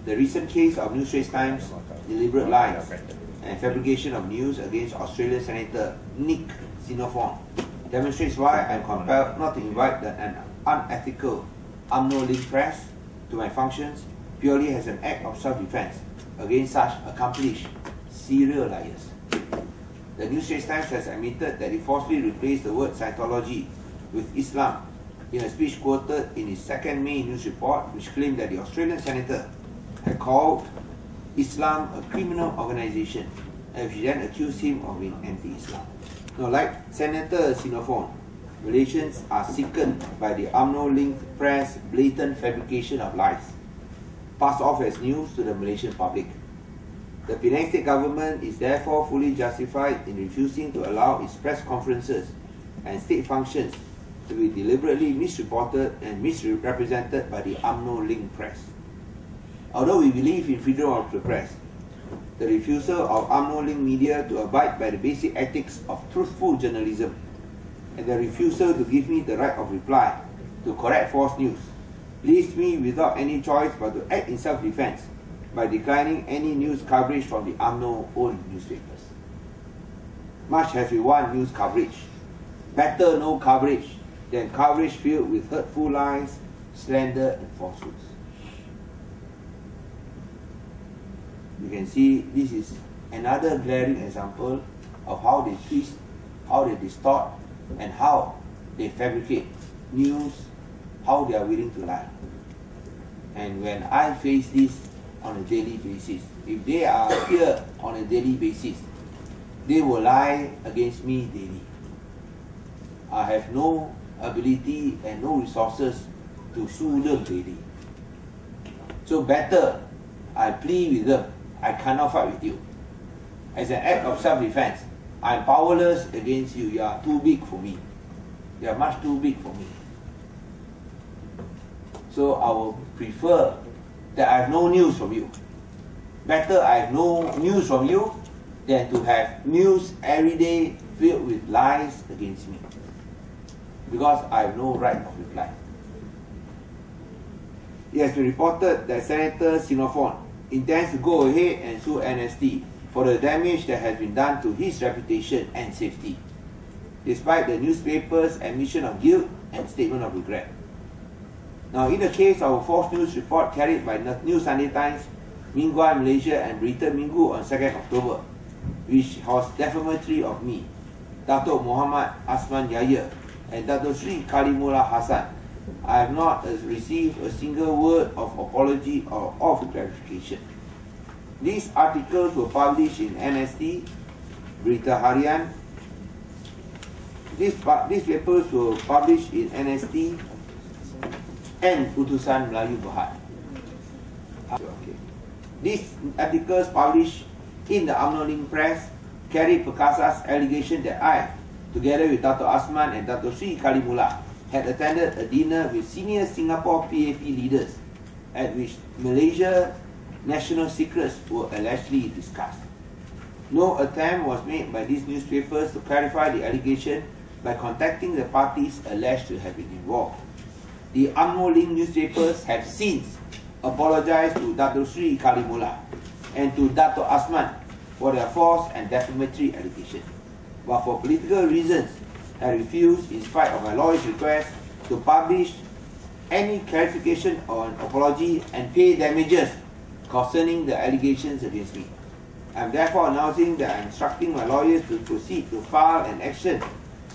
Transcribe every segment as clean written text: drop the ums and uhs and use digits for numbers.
The recent case of New Straits Times' deliberate lies and fabrication of news against Australian Senator Nick Xenophon demonstrates why I am compelled not to invite an unethical UMNO-linked press to my functions purely as an act of self-defense against such accomplished serial liars. The New Straits Times has admitted that it forcefully replaced the word Scientology with Islam in a speech quoted in its 2nd May news report, which claimed that the Australian senator had called Islam a criminal organization, and she then accused him of being anti-Islam. Now, like Senator Xenophon, Malaysians are sickened by the UMNO-linked press blatant fabrication of lies, passed off as news to the Malaysian public. The Penang State government is therefore fully justified in refusing to allow its press conferences and state functions to be deliberately misreported and misrepresented by the UMNO-linked press. Although we believe in freedom of the press, the refusal of UMNO-linked media to abide by the basic ethics of truthful journalism and the refusal to give me the right of reply to correct false news leaves me without any choice but to act in self-defense by declining any news coverage from the UMNO-owned newspapers. Much as we want news coverage, better no coverage than coverage filled with hurtful lies, slander and falsehoods. You can see this is another glaring example of how they twist, how they distort, and how they fabricate news, how they are willing to lie. And when I face this on a daily basis, if they are here on a daily basis, they will lie against me daily. I have no ability and no resources to sue them daily. So better I plead with them, I cannot fight with you. As an act of self-defense, I am powerless against you. You are too big for me. You are much too big for me. So I will prefer that I have no news from you. Better I have no news from you than to have news every day filled with lies against me, because I have no right of reply. It has been reported that Senator Xenophon intends to go ahead and sue NST for the damage that has been done to his reputation and safety, despite the newspaper's admission of guilt and statement of regret. Now, in the case of a false news report carried by New Sunday Times, Mingguan Malaysia and Berita Minggu on 2nd October, which was defamatory of me, Datuk Muhammad Asman Yahya, and Datuk Sri Kalimullah Hassan, I have not received a single word of apology or of clarification. These articles were published in NST, Berita Harian. These papers were published in NST and Utusan Melayu Berhad. Okay. These articles published in the UMNO-linked press carried Perkasa's allegation that I, together with Dato' Asman and Dato' Sri Kalimullah, had attended a dinner with senior Singapore PAP leaders at which Malaysia national secrets were allegedly discussed. No attempt was made by these newspapers to clarify the allegation by contacting the parties alleged to have been involved. The UMNO-linked newspapers have since apologized to Dato' Sri Kalimullah and to Dato' Asman for their false and defamatory allegations, but for political reasons I refused, in spite of my lawyer's request, to publish any clarification on apology and pay damages concerning the allegations against me. I am therefore announcing that I am instructing my lawyers to proceed to file an action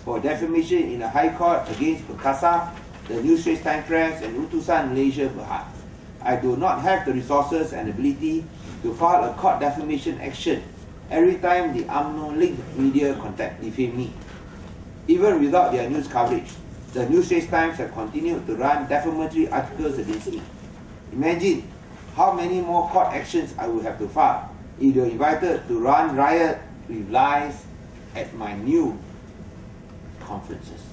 for defamation in the High Court against Perkasa, the New Straits Times Press and Utusan Malaysia Berhad. I do not have the resources and ability to file a court defamation action every time the UMNO-linked media defame me. Even without their news coverage, the New Straits Times have continued to run defamatory articles against me. Imagine how many more court actions I would have to file if they were invited to run riot with lies at my new conferences.